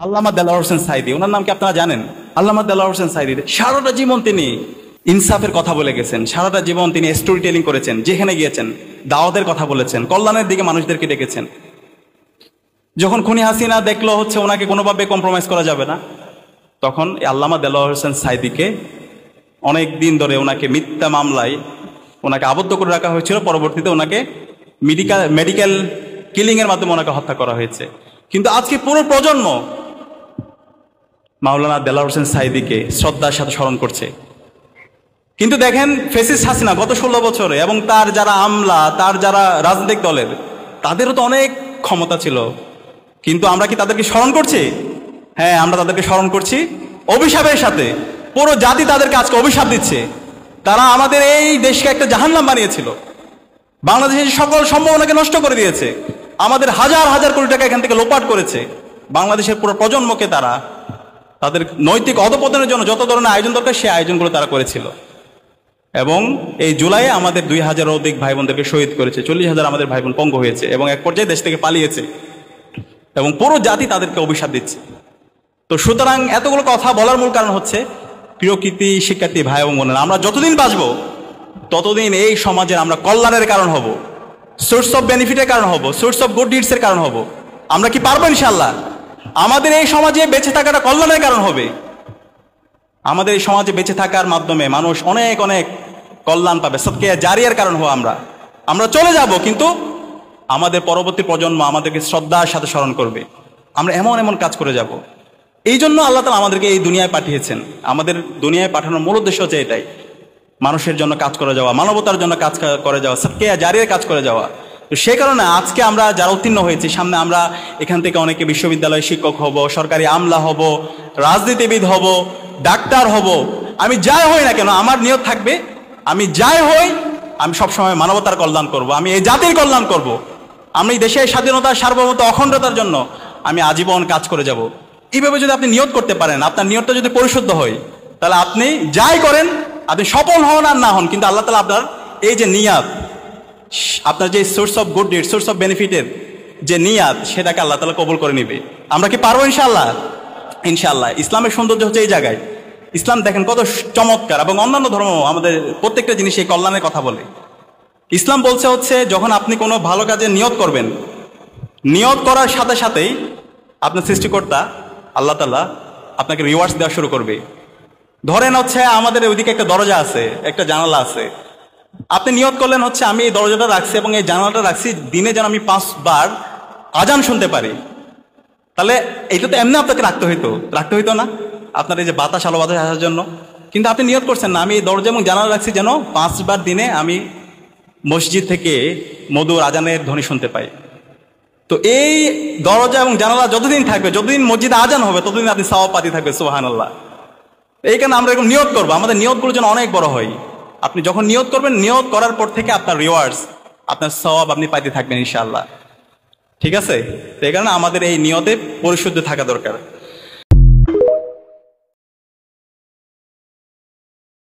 আল্লামা দেলোয়ার হোসেন সাঈদী, ওনার নাম কি আপনারা জানেন? আল্লামা দেলোয়ার হোসেন সাঈদী সারাটা জীবন তিনি ইনসাফের কথা বলে গেছেন, সারাটা জীবন তিনি স্টোরি টেলিং করেছেন, যেখানে গিয়েছেন দাওয়াতের কথা বলেছেন, কল্যাণের দিকে মানুষদেরকে ডেকেছেন। যখন খুনি হাসিনা দেখলো হচ্ছে ওনাকে কোনোভাবে কম্প্রোমাইজ করা যাবে না, তখন আল্লামা দেলোয়ার হোসেন সাঈদীকে অনেক দিন ধরে ওনাকে মিথ্যা মামলায় ওনাকে আবদ্ধ করে রাখা হয়েছিল। পরবর্তীতে ওনাকে মেডিকেল কিলিং এর মাধ্যমে ওনাকে হত্যা করা হয়েছে। কিন্তু আজকে পুরো প্রজন্ম মাওলানা দেলোয়ার হোসেন সাঈদীকে শ্রদ্ধার সাথে স্মরণ করছে। কিন্তু দেখেন ফ্যাসিস্ট হাসিনা গত 16 বছরে এবং তার যারা আমলা, তার যারা রাজনৈতিক দলের, তাদেরও তো অনেক ক্ষমতা ছিল, কিন্তু আমরা কি তাদেরকে স্মরণ করছি? হ্যাঁ, আমরা তাদেরকে স্মরণ করছি অভিশাপের সাথে। পুরো জাতি তাদেরকে আজকে অভিশাপ দিচ্ছে। তারা আমাদের এই দেশকে একটা জাহান্নাম বানিয়েছিল, বাংলাদেশের সকল সম্ভাবনাকে নষ্ট করে দিয়েছে, আমাদের হাজার হাজার কোটি টাকা এখান থেকে লোপাট করেছে। বাংলাদেশের পুরো প্রজন্মকে তারা তাদের নৈতিক অধপতনের জন্য যত ধরনের আয়োজন দরকার সেই আয়োজনগুলো তারা করেছিল। এবং এই জুলাইয়ে আমাদের 2000 অধিক ভাই বোনদেরকে শহীদ করেছে, 40,000 আমাদের ভাই বোন পঙ্গু হয়েছে এবং এক পর্যায়ে দেশ থেকে পালিয়েছে, এবং পুরো জাতি তাদেরকে অভিশাপ দিচ্ছে। তো সুতরাং এতগুলো কথা বলার মূল কারণ হচ্ছে, প্রিয় কৃতি শিক্ষার্থী ভাই এবং বোনেরা, আমরা যতদিন বাঁচবো ততদিন এই সমাজে আমরা কল্যাণের কারণ হব, সোর্স অফ বেনিফিটের কারণ হব, সোর্স অফ গুড ডিডস এর কারণ হব। আমরা কি পারবো? ইনশাআল্লাহ আমাদের এই সমাজে বেঁচে থাকাটা কল্যাণের কারণ হবে। আমাদের এই সমাজে বেঁচে থাকার মাধ্যমে মানুষ অনেক অনেক কল্যাণ পাবে, সদকা জারিয়ার কারণ হবো আমরা চলে যাব, কিন্তু আমাদের পরবর্তী প্রজন্ম আমাদেরকে শ্রদ্ধার সাথে স্মরণ করবে। আমরা এমন এমন কাজ করে যাব। এই জন্য আল্লাহ তাআলা আমাদেরকে এই দুনিয়ায় পাঠিয়েছেন। আমাদের দুনিয়ায় পাঠানোর মূল উদ্দেশ্য হচ্ছে এটাই, মানুষের জন্য কাজ করে যাওয়া, মানবতার জন্য কাজ করে যাওয়া, সদকা জারিয়ার কাজ করে যাওয়া। তো সেই কারণে আজকে আমরা যারা উত্তীর্ণ হয়েছি, সামনে আমরা এখান থেকে অনেকে বিশ্ববিদ্যালয়ে শিক্ষক হব, সরকারি আমলা হব, রাজনীতিবিদ হব, ডাক্তার হব। আমি যাই হই না কেন, আমার নিয়ত থাকবে আমি যাই হই আমি সবসময় মানবতার কল্যাণ করব, আমি এই জাতির কল্যাণ করব, আমি দেশের স্বাধীনতা, সার্বভৌমত্ব, অখণ্ডতার জন্য আমি আজীবন কাজ করে যাব। এইভাবে যদি আপনি নিয়ত করতে পারেন, আপনার নিয়তটা যদি পরিশুদ্ধ হয়, তাহলে আপনি যাই করেন আপনি সফল হন আর না হন, কিন্তু আল্লাহ তাআলা আপনার এই যে নিয়াত, আপনার যে source of good deed, source of বেনিফিটের যে নিয়াত, সেটাকে আল্লাহ তাআলা কবুল করে নেবে। আমরা কি পারবো? ইনশাআল্লাহ। ইনশাআল্লাহ। ইসলামের সৌন্দর্য হচ্ছে এই জায়গায়। ইসলাম দেখেন কত চমৎকার, এবং অন্যান্য ধর্ম আমাদের প্রত্যেকটা জিনিস এই কল্যাণের কথা বলে। ইসলাম বলছে হচ্ছে যখন আপনি কোনো ভালো কাজে নিয়ত করবেন, নিয়ত করার সাথে সাথেই আপনার সৃষ্টিকর্তা আল্লাহ তাআলা আপনাকে রিওয়ার্ডস দেওয়া শুরু করবে। ধরেন হচ্ছে আমাদের ওইদিকে একটা দরজা আছে, একটা জানালা আছে, আপনি নিয়ত করলেন হচ্ছে আমি এই দরজাটা রাখছি এবং এই জানালাটা রাখছি দিনে যেন আমি 5 বার আজান শুনতে পারি। তাহলে এইটা তো এমনি আপনাকে রাখতে হইতো না, আপনার এই যে বাতাস, আলো বাতাস আসার জন্য। কিন্তু আপনি নিয়ত করছেন না, আমি এই দরজা এবং জানালা রাখছি যেন 5 বার দিনে আমি মসজিদ থেকে মধুর আজানের ধ্বনি শুনতে পাই। তো এই দরজা এবং জানালা যতদিন থাকবে, যতদিন মসজিদে আজান হবে, ততদিন আপনি সওয়াব পাতি থাকবে। সুবহানাল্লাহ। এই কারণে আমরা এরকম নিয়ত করবো, আমাদের নিয়তগুলো যেন অনেক বড় হয়। আপনি যখন নিয়ত করবেন, নিয়ত করার পর থেকে আপনার রিওয়ার্ডস, আপনার সওয়াব আপনি পাইতে থাকবেন ইনশাআল্লাহ। ঠিক আছে? তো এই কারণে আমাদের এই নিয়তে পরিশুদ্ধ থাকা দরকার।